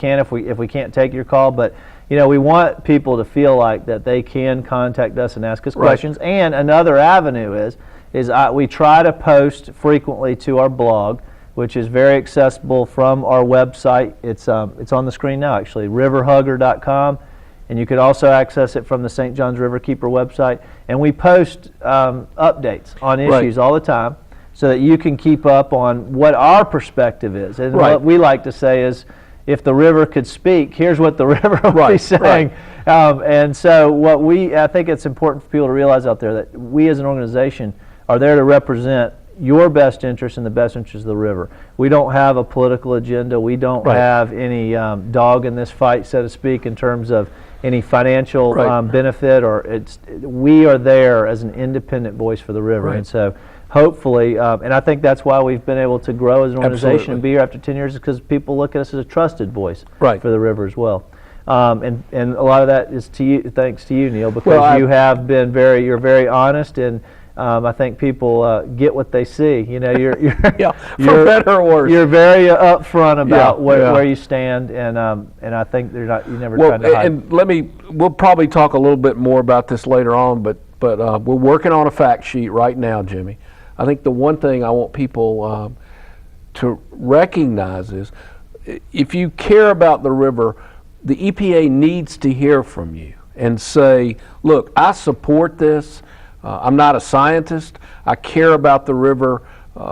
can if we can't take your call. But we want people to feel like that they can contact us and ask us questions. And another avenue is we try to post frequently to our blog, which is very accessible from our website. It's on the screen now, actually, riverhugger.com. And you could also access it from the St. John's Riverkeeper website. And we post updates on issues all the time so that you can keep up on what our perspective is. And what we like to say is, if the river could speak, here's what the river would be saying. And so I think it's important for people to realize out there that we as an organization are there to represent your best interest and the best interest of the river. We don't have a political agenda. We don't have any dog in this fight, so to speak, in terms of any financial benefit. We are there as an independent voice for the river. And so hopefully, and I think that's why we've been able to grow as an organization and be here after 10 years, is because people look at us as a trusted voice for the river as well. And a lot of that is thanks to you, Neil, because you have been you're very honest, and I think people get what they see. You're for better or worse. You're very upfront about where you stand, and I think you never try to hide. And we'll probably talk a little bit more about this later on, but we're working on a fact sheet right now, Jimmy. I think the one thing I want people to recognize is, if you care about the river, the EPA needs to hear from you and say, look, I support this. I'm not a scientist. I care about the river.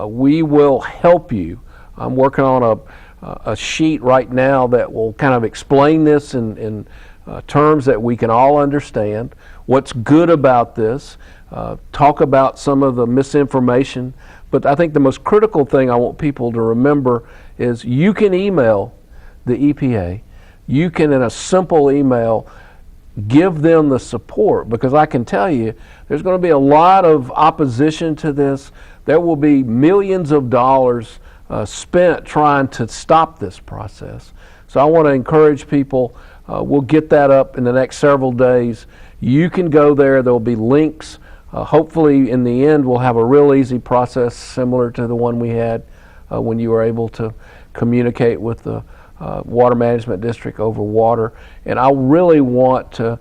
We will help you. I'm working on a sheet right now that will kind of explain this in terms that we can all understand. What's good about this? Talk about some of the misinformation. But I think the most critical thing I want people to remember is, you can email the EPA. You can, in a simple email, give them the support, because I can tell you there's going to be a lot of opposition to this. There will be millions of dollars spent trying to stop this process. So I want to encourage people, we'll get that up in the next several days. You can go there. There will be links. Hopefully in the end we'll have a real easy process similar to the one we had when you were able to communicate with the Water Management District over water. And I really want to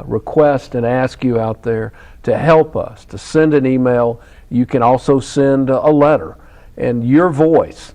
request and ask you out there to help us, to send an email. You can also send a letter, and your voice.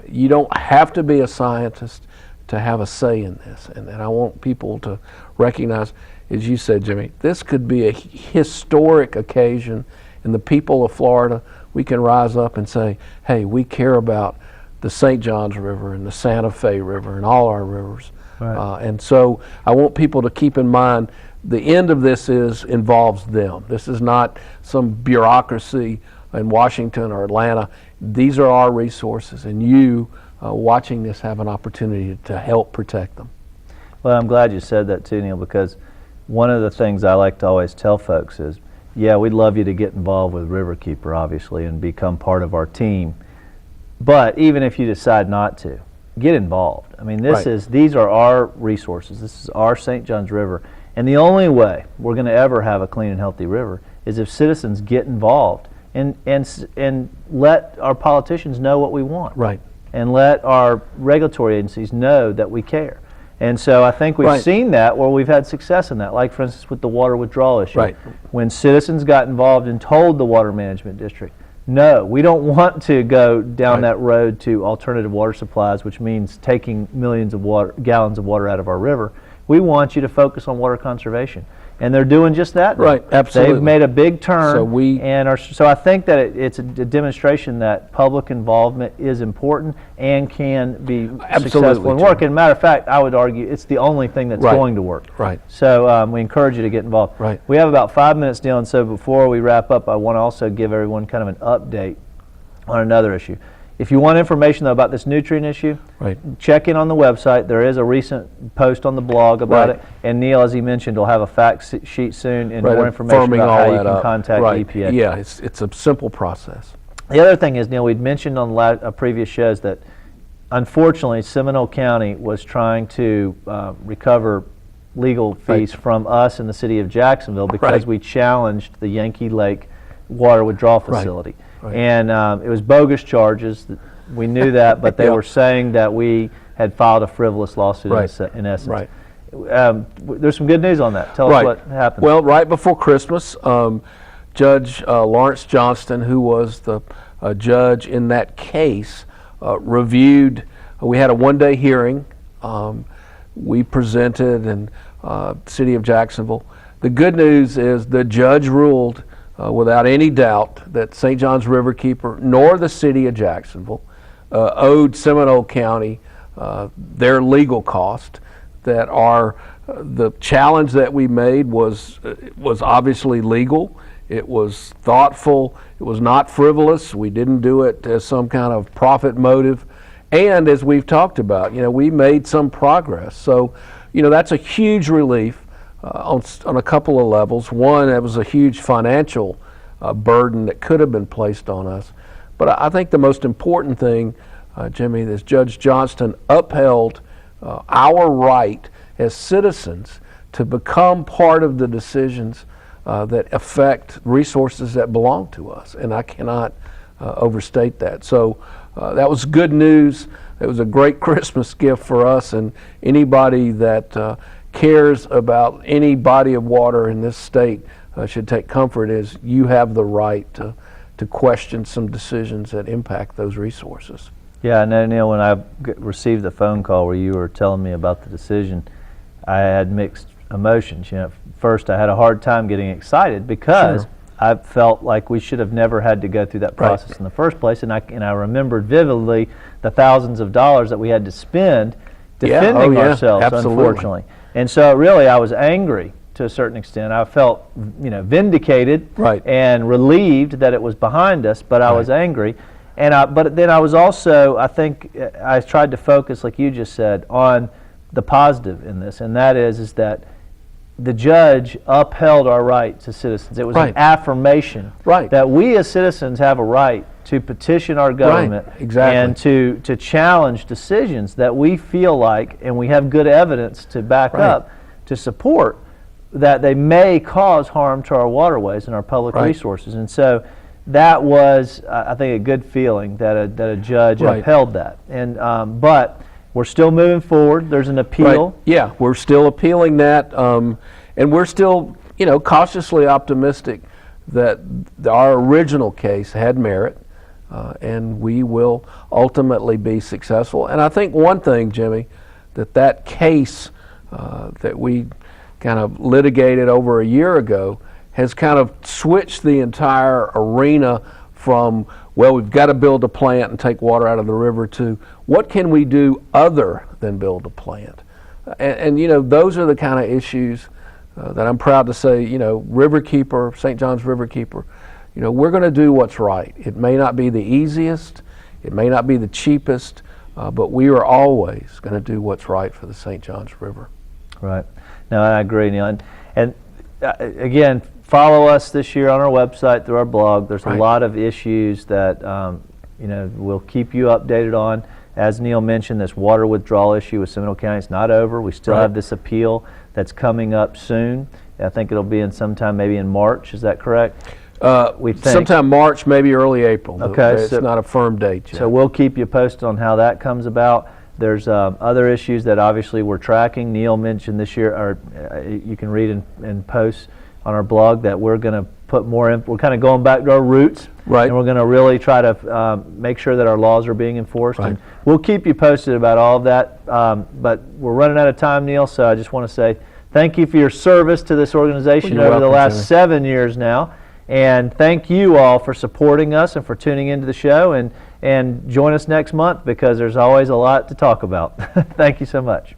You don't have to be a scientist to have a say in this. And I want people to recognize, as you said, Jimmy, this could be a historic occasion, and the people of Florida, we can rise up and say, hey, we care about the St. Johns River and the Santa Fe River and all our rivers. And so I want people to keep in mind, the end of this involves them. This is not some bureaucracy in Washington or Atlanta. These are our resources, and you watching this have an opportunity to help protect them. Well, I'm glad you said that too, Neil, because one of the things I like to always tell folks is, yeah, we'd love you to get involved with Riverkeeper, obviously, and become part of our team. But even if you decide not to, get involved. I mean, these are our resources. This is our St. John's River. And the only way we're going to ever have a clean and healthy river is if citizens get involved and let our politicians know what we want. And let our regulatory agencies know that we care. And so I think we've seen that where we've had success in that, like for instance with the water withdrawal issue. When citizens got involved and told the Water Management District, no, we don't want to go down that road to alternative water supplies, which means taking millions of gallons of water out of our river. We want you to focus on water conservation. And they're doing just that. Absolutely. They've made a big turn. So I think that it's a demonstration that public involvement is important and can be successful and work. And matter of fact, I would argue it's the only thing that's going to work. So we encourage you to get involved. We have about 5 minutes, Neil, and so before we wrap up, I want to also give everyone kind of an update on another issue. If you want information, though, about this nutrient issue, check in on the website. There is a recent post on the blog about it. And Neil, as he mentioned, will have a fact sheet soon and more information about how you can contact EPA. Yeah, it's a simple process. The other thing is, Neil, we'd mentioned on previous shows that, unfortunately, Seminole County was trying to recover legal fees from us in the city of Jacksonville because we challenged the Yankee Lake water withdrawal facility. And it was bogus charges. We knew that, but they were saying that we had filed a frivolous lawsuit Right. in essence. Right. There's some good news on that. Tell us Right. what happened. Well, right before Christmas, Judge Lawrence Johnston, who was the judge in that case, reviewed. We had a one-day hearing. We presented in City of Jacksonville. The good news is the judge ruled without any doubt that St. John's Riverkeeper nor the City of Jacksonville owed Seminole County their legal cost. That the challenge that we made was obviously legal. It was thoughtful. It was not frivolous. We didn't do it as some kind of profit motive. And as we've talked about, we made some progress. So, that's a huge relief on a couple of levels. One, it was a huge financial burden that could have been placed on us. But I think the most important thing, Jimmy, is Judge Johnston upheld our right as citizens to become part of the decisions that affect resources that belong to us. And I cannot overstate that. So that was good news. It was a great Christmas gift for us, and anybody that cares about any body of water in this state should take comfort as you have the right to question some decisions that impact those resources. Yeah, I know, Neil, when I received the phone call where you were telling me about the decision, I had mixed emotions. First I had a hard time getting excited because Sure. I felt like we should have never had to go through that process Right. in the first place, and I remembered vividly the thousands of dollars that we had to spend defending ourselves, absolutely. unfortunately. And so really I was angry to a certain extent. I felt vindicated Right. and relieved that it was behind us, but I was angry. But then I was also, I think, I tried to focus, like you just said, on the positive in this, and that is that the judge upheld our right to citizens. It was Right. an affirmation Right. that we as citizens have a right to petition our government exactly. and to challenge decisions that we feel like, and we have good evidence to back Right. up, to support, that they may cause harm to our waterways and our public Right. resources. And so that was, I think, a good feeling that a judge Right. upheld that. And but we're still moving forward. There's an appeal. Right. Yeah, we're still appealing that, and we're still, cautiously optimistic that our original case had merit, and we will ultimately be successful. And I think one thing, Jimmy, that case that we kind of litigated over a year ago has kind of switched the entire arena from, well, we've got to build a plant and take water out of the river, to what can we do other than build a plant? And those are the kind of issues that I'm proud to say, Riverkeeper, St. John's Riverkeeper, we're going to do what's right. It may not be the easiest, it may not be the cheapest, but we are always going to do what's right for the St. John's River. Right. No, I agree, Neil. And again, follow us this year on our website, through our blog. There's Right. a lot of issues that we'll keep you updated on. As Neil mentioned, this water withdrawal issue with Seminole County is not over. We still Right. have this appeal that's coming up soon. I think it'll be in sometime maybe in March. Is that correct? We think. Sometime March, maybe early April. Okay, It's so- not a firm date yet. So we'll keep you posted on how that comes about. There's other issues that obviously we're tracking. Neil mentioned this year, or you can read in posts on our blog, that we're going to put more in. We're kind of going back to our roots, Right. and we're going to really try to make sure that our laws are being enforced. Right. And we'll keep you posted about all of that. But we're running out of time, Neil. So I just want to say thank you for your service to this organization Well, you're over the welcome, last Jimmy. 7 years now. And thank you all for supporting us and for tuning into the show. And join us next month, because there's always a lot to talk about. Thank you so much.